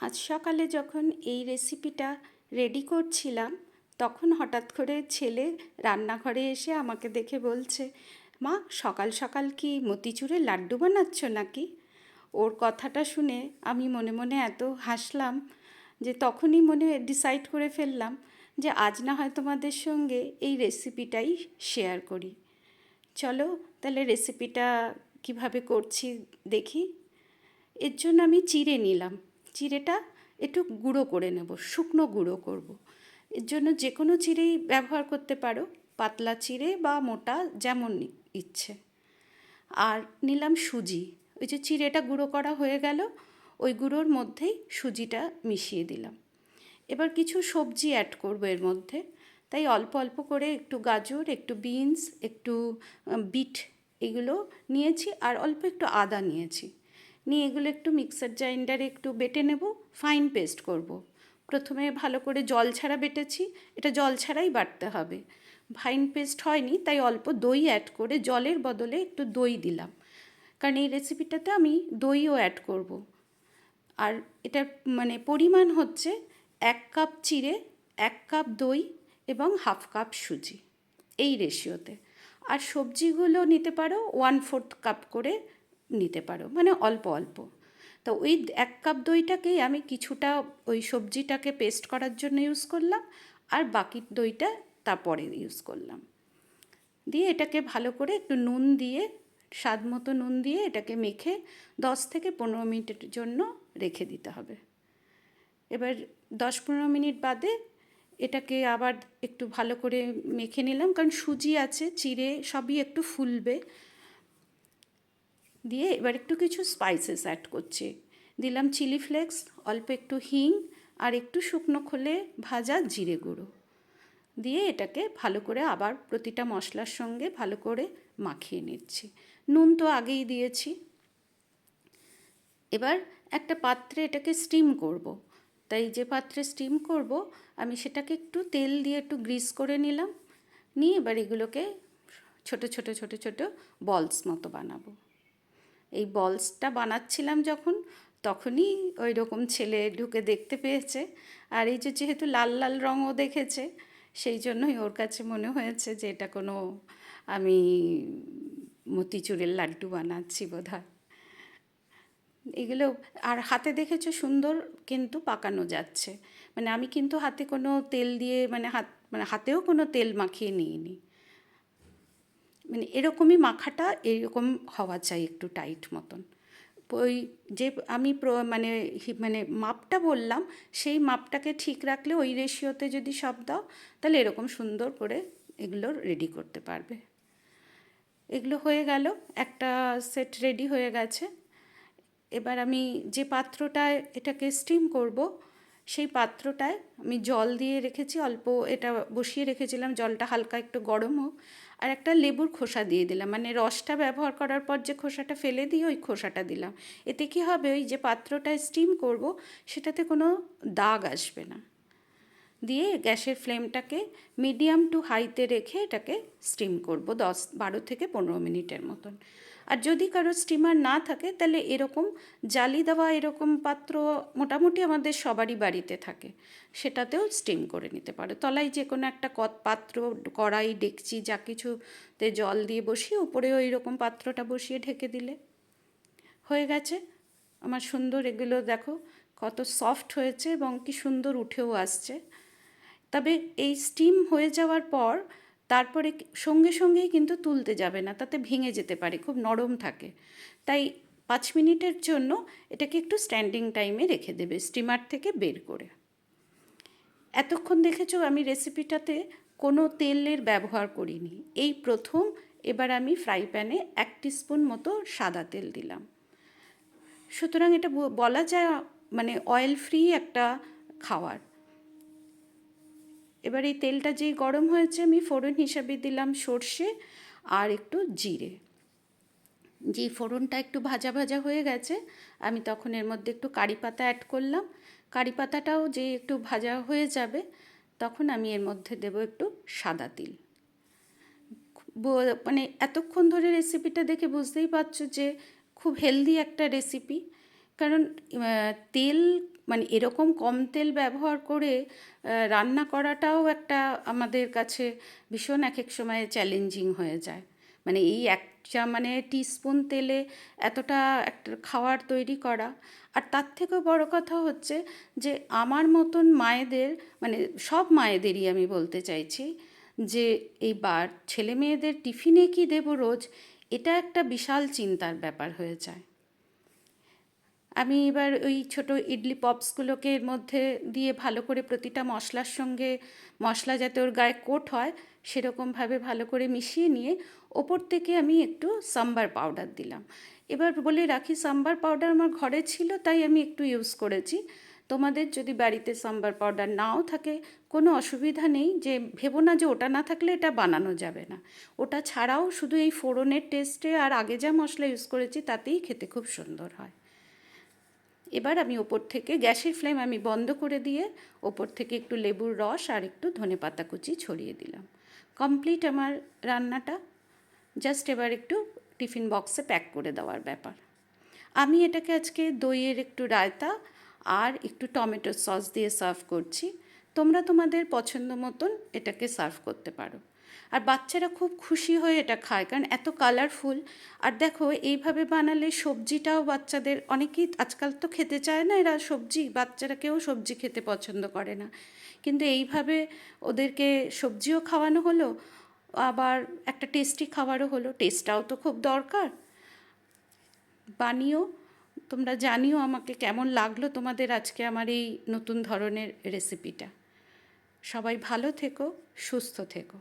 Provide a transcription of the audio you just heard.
আজ সকালে যখন এই রেসিপিটা রেডি করছিলাম তখন হঠাৎ করে ছেলে রান্নাঘরে এসে আমাকে দেখে বলছে, মা সকাল সকাল কি মতিচুরের লাড্ডু বানাচ্ছ নাকি? ওর কথাটা শুনে আমি মনে মনে এত হাসলাম যে তখনই মনে ডিসাইড করে ফেললাম যে আজ না হয় তোমাদের সঙ্গে এই রেসিপিটাই শেয়ার করি। চলো তাহলে রেসিপিটা কিভাবে করছি দেখি। এর জন্য আমি চিড়ে নিলাম। চিড়েটা একটু গুঁড়ো করে নেব, শুকনো গুঁড়ো করব। এর জন্য যে কোনো চিড়েই ব্যবহার করতে পারো, পাতলা চিড়ে বা মোটা, যেমন ইচ্ছে। আর নিলাম সুজি। ওই যে চিড়েটা গুঁড়ো করা হয়ে গেল, ওই গুঁড়োর মধ্যেই সুজিটা মিশিয়ে দিলাম। এবার কিছু সবজি অ্যাড করব এর মধ্যে, তাই অল্প অল্প করে একটু গাজর, একটু বিনস, একটু বিট এগুলো নিয়েছি, আর অল্প একটু আদা নিয়েছি। নিয়ে এগুলো একটু মিক্সার গ্রাইন্ডারে একটু বেটে নেব, ফাইন পেস্ট করব। প্রথমে ভালো করে জল ছাড়া বেটেছি, এটা জল ছাড়াই বাটতে হবে। ফাইন পেস্ট হয়নি তাই অল্প দই অ্যাড করে জলের বদলে একটু দই দিলাম, কারণ এই রেসিপিটাতে আমি দইও অ্যাড করব। আর এটার মানে পরিমাণ হচ্ছে 1 কাপ চিড়ে, 1 কাপ দই এবং 1/2 কাপ সুজি, এই রেশিওতে। আর সবজিগুলো নিতে পারো 1/4 কাপ করে নিতে পারো, মানে অল্প অল্প। তো ওই 1 কাপ দইটাকেই আমি কিছুটা ওই সবজিটাকে পেস্ট করার জন্য ইউজ করলাম, আর বাকি দইটা তারপরে ইউজ করলাম। দিয়ে এটাকে ভালো করে একটু নুন দিয়ে, স্বাদ মতো নুন দিয়ে এটাকে মেখে 10 থেকে 15 মিনিটের জন্য রেখে দিতে হবে। এবার 10-15 মিনিট বাদে এটাকে আবার একটু ভালো করে মেখে নিলাম, কারণ সুজি আছে, চিড়ে সবই একটু ফুলবে। দিয়ে এবার একটু কিছু স্পাইসেস অ্যাড করছি। দিলাম চিলি ফ্লেক্স, অল্প একটু হিং, আর একটু শুকনো খোলে ভাজা জিরে গুঁড়ো। দিয়ে এটাকে ভালো করে আবার প্রতিটা মশলার সঙ্গে ভালো করে মাখিয়ে নিচ্ছি। নুন তো আগেই দিয়েছি। এবার একটা পাত্রে এটাকে স্টিম করব। তাই যে পাত্রে স্টিম করব আমি সেটাকে একটু তেল দিয়ে একটু গ্রিস করে নিলাম। নিয়ে এবার এগুলোকে ছোট ছোট ছোট ছোট বলস মতো বানাবো। এই বলসটা বানাচ্ছিলাম যখন, তখনই ওই রকম ছেলে ঢুকে দেখতে পেয়েছে। আর এই যে যেহেতু লাল লাল রঙও দেখেছে, সেই জন্যই ওর কাছে মনে হয়েছে যে এটা কোনো আমি মতিচুরের লাড্ডু বানাচ্ছি বোধহয়। এগুলো আর হাতে দেখেছো সুন্দর কিন্তু পাকানো যাচ্ছে। মানে আমি কিন্তু হাতে কোনো তেল দিয়ে মানে হাতেও কোনো তেল মাখিয়ে নিইনি। মানে এরকমই মাখাটা এরকম হওয়া চাই, একটু টাইট মতন। ওই যে আমি মানে মানে মাপটা বললাম, সেই মাপটাকে ঠিক রাখলে ওই রেশিওতে যদি সব দাও, তাহলে এরকম সুন্দর করে এগুলো রেডি করতে পারবে। এগুলো হয়ে গেল, একটা সেট রেডি হয়ে গেছে। এবার আমি যে পাত্রটায় এটাকে স্টিম করব, সেই পাত্রটায় আমি জল দিয়ে রেখেছি অল্প, এটা বসিয়ে রেখেছিলাম, জলটা হালকা একটু গরম হোক। আর একটা লেবুর খোসা দিয়ে দিলাম, মানে রসটা ব্যবহার করার পর যে খোসাটা ফেলে দিই ওই খোসাটা দিলাম। এতে কী হবে, ওই যে পাত্রটায় স্টিম করব সেটাতে কোনো দাগ আসবে না। দিয়ে গ্যাসের ফ্লেমটাকে মিডিয়াম টু হাইতে রেখে এটাকে স্টিম করব 12 থেকে 15 মিনিটের মতন। আর যদি কারো স্টিমার না থাকে তাহলে এরকম জালি দেওয়া এরকম পাত্র মোটামুটি আমাদের সবারই বাড়িতে থাকে, সেটাতেও স্টিম করে নিতে পারো। তলায় যে কোনো একটা পাত্র, কড়াই, ডেকচি যা কিছুতে জল দিয়ে বসিয়ে উপরে ওই রকম পাত্রটা বসিয়ে ঢেকে দিলে হয়ে গেছে আমার সুন্দর। এগুলো দেখো কত সফট হয়েছে এবং কি সুন্দর উঠেও আসছে। তবে এই স্টিম হয়ে যাওয়ার পর তারপরে সঙ্গে সঙ্গেই কিন্তু তুলতে যাবে না, তাতে ভেঙে যেতে পারে, খুব নরম থাকে। তাই 5 মিনিটের জন্য এটাকে একটু স্ট্যান্ডিং টাইমে রেখে দেবে স্টিমার থেকে বের করে। এতক্ষণ দেখেছো আমি রেসিপিটাতে কোনো তেলের ব্যবহার করিনি, এই প্রথম। এবার আমি ফ্রাই প্যানে 1 টিস্পুন মতো সাদা তেল দিলাম। সুতরাং এটা বলা যায় মানে অয়েল ফ্রি একটা খাবার। এবার এই তেলটা যেই গরম হয়েছে আমি ফোড়ন হিসাবে দিলাম সর্ষে আর একটু জিরে। যেই ফোড়নটা একটু ভাজা ভাজা হয়ে গেছে আমি তখন এর মধ্যে একটু কারি পাতা অ্যাড করলাম। কারি পাতাটাও যে একটু ভাজা হয়ে যাবে তখন আমি এর মধ্যে দেব একটু সাদা তিল। মানে এতক্ষণ ধরে রেসিপিটা দেখে বুঝতেই পারছো যে খুব হেলদি একটা রেসিপি, কারণ তেল মানে এরকম কম তেল ব্যবহার করে রান্না করাটাও একটা আমাদের কাছে ভীষণ এক এক সময় চ্যালেঞ্জিং হয়ে যায়। মানে এই একটা মানে টিস্পুন তেলে এতটা একটা খাবার তৈরি করা। আর তার থেকেও বড় কথা হচ্ছে যে আমার মতন মায়েদের, মানে সব মায়েদেরই আমি বলতে চাইছি যে এই ছেলে মেয়েদের টিফিনে কি দেবো রোজ, এটা একটা বিশাল চিন্তার ব্যাপার হয়ে যায়। আমি এবার ওই ছোটো ইডলি পপসগুলোকে এর মধ্যে দিয়ে ভালো করে প্রতিটা মশলার সঙ্গে মশলা যাতে ওর গায়ে কোট হয় সেরকমভাবে ভালো করে মিশিয়ে নিয়ে ওপর থেকে আমি একটু সাম্বার পাউডার দিলাম। এবার বলে রাখি, সাম্বার পাউডার আমার ঘরে ছিল তাই আমি একটু ইউজ করেছি। তোমাদের যদি বাড়িতে সাম্বার পাউডার নাও থাকে কোনো অসুবিধা নেই, যে ভেবো না যে ওটা না থাকলে এটা বানানো যাবে না। ওটা ছাড়াও শুধু এই ফোড়নের টেস্টে আর আগে যা মশলা ইউজ করেছি তাতেই খেতে খুব সুন্দর হয়। এবার আমি ওপর থেকে গ্যাসের ফ্লেম আমি বন্ধ করে দিয়ে ওপর থেকে একটু লেবুর রস আর একটু ধনেপাতা কুচি ছড়িয়ে দিলাম। কমপ্লিট আমার রান্নাটা। জাস্ট এবার একটু টিফিন বক্সে প্যাক করে দেওয়ার ব্যাপার। আমি এটাকে আজকে দইয়ের একটু রায়তা আর একটু টমেটো সস দিয়ে সার্ভ করছি। তোমরা তোমাদের পছন্দ মতন এটাকে সার্ভ করতে পারো। আর বাচ্চারা খুব খুশি হয়ে এটা খায়, কারণ এত কালারফুল। আর দেখো এইভাবে বানালে সবজিটাও বাচ্চাদের, অনেকেই আজকাল তো খেতে চায় না এরা সবজি, বাচ্চারা কেউ সবজি খেতে পছন্দ করে না, কিন্তু এইভাবে ওদেরকে সবজিও খাওয়ানো হলো, আবার একটা টেস্টি খাবারও হলো। টেস্টটাও তো খুব দরকার। বানিও, তোমরা জানিও আমাকে কেমন লাগলো তোমাদের আজকে আমার এই নতুন ধরনের রেসিপিটা। সবাই ভালো থেকো, সুস্থ থেকো।